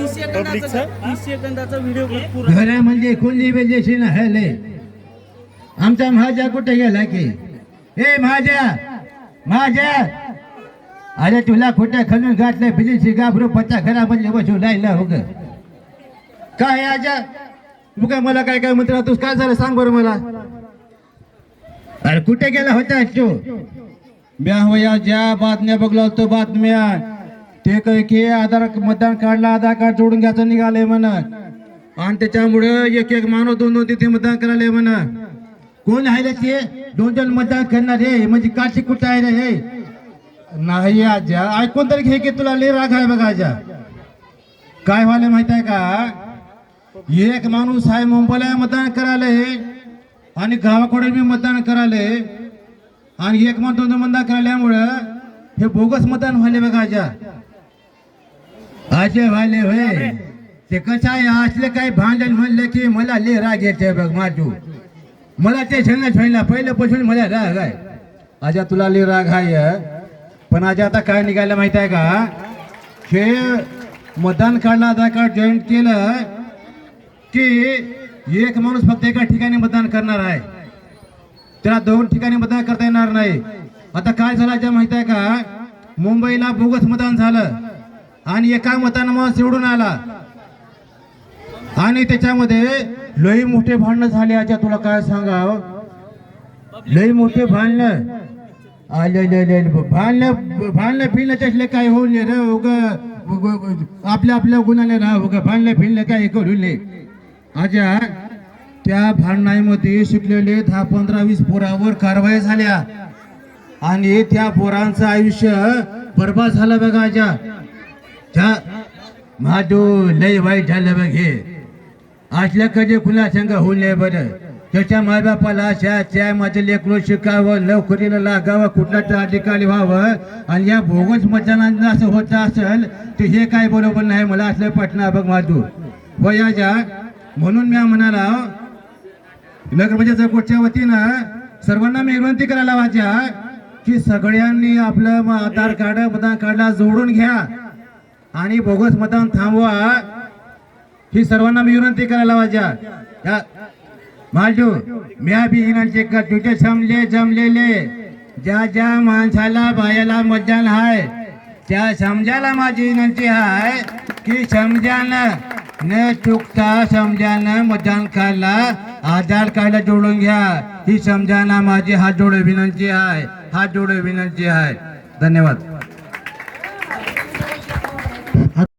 30 सेकंदाचा व्हिडिओ घरा म्हणजे कोणी बेजेशी ना हले आमचा महाजा कुठे गेला की ए महाजा अरे तुला कुठे खणून घातलं बिजेशी गाभरू पत्ता घरा म्हणजे बसू लायला हो ग काय आजा तू काय मला काय काय म्हणतो तू काय झालं सांग बरं मला अरे कुठे गेला होता तू म्या होया ज्या बातम्या बघला होतो बातम्या ते काय की आधार मतदान कार्डला आधार कार्ड जोडून घ्यायचं निघालंय म्हणा आणि त्याच्यामुळे एक एक माणूस दोन तिथे मतदान करायला म्हणा कोण आहे ते दोन मतदान करणार हे म्हणजे काशी कुठं आहे रे हे नाही आजा ऐकून तरी घे की तुला लय राग आहे बघा आजा काय व्हायला माहित आहे का एक माणूस आहे मुंबईला मतदान करायला आणि गावाकडे मी मतदान करायला आणि एक माणूस दोन मतदान करायल्यामुळं हे बोगस मतदान व्हायले बघा आजा असे व्हायले होय ते कसं आहे असले काही भांडण म्हणलं की मला लय राग येते बघ माझू मला ते झेलण्यात व्हायला पहिल्यापासून मला राग आहे आजा तुला लय राग आहे पण आजा आता काय निघायला माहित आहे का हे मतदान कार्डला आधार कार्ड जॉईन केलं की एक माणूस फक्त एका ठिकाणी मतदान करणार आहे त्याला दोन ठिकाणी मतदान करता येणार नाही आता काय झालं आजा माहित आहे का मुंबईला बोगस मतदान झालं आणि एका मतानं माणूस निवडून आला आणि त्याच्यामध्ये लई मोठे भांडणं झाले आजा तुला काय सांगाव लई मोठे भांडणं भांडणं फिरण्याचे असले काय होऊन रे उग आपल्या गुन्ह्याने राहा उग भांडणं फिरलं काय करू नये आजा त्या भांडणामध्ये शिकलेले 10, 15, 20 पोरावर कारवाई झाल्या आणि त्या पोरांचं आयुष्य बर्बाद झालं बघा आजा त्या माझो लय वाईट झालं बघ हे असल्या कधी कुणा संग होऊ नये बरं त्याच्या मायबापाला त्या माझं लेकरू शिकावं नोकरीला लागावं कुठला तर अधिकारी व्हावं आणि या बोगस मतदानांना असं होत असेल तर हे काय बरोबर नाही मला असलं पटना बघ माझू वयाच्या म्हणून मी म्हणाला नगरपंचायत कोर्टच्या वतीनं सर्वांना मी विनंती करायला वाचा की सगळ्यांनी आपलं आधार कार्ड मतदान कार्डला जोडून घ्या आणि बोगस मतदान थांबवा ही सर्वांना मी विनंती करायला वाचा माझू म्या बी विनंती कर तुझे जमलेले ज्या माणसाला बायाला मतदान आहे त्या समजायला माझी विनंती आहे की समजानं न चुकता समजानं मतदान कार्डला आधार कार्डला जोडून घ्या ही समजाना माझी हात जोडे विनंती आहे धन्यवाद.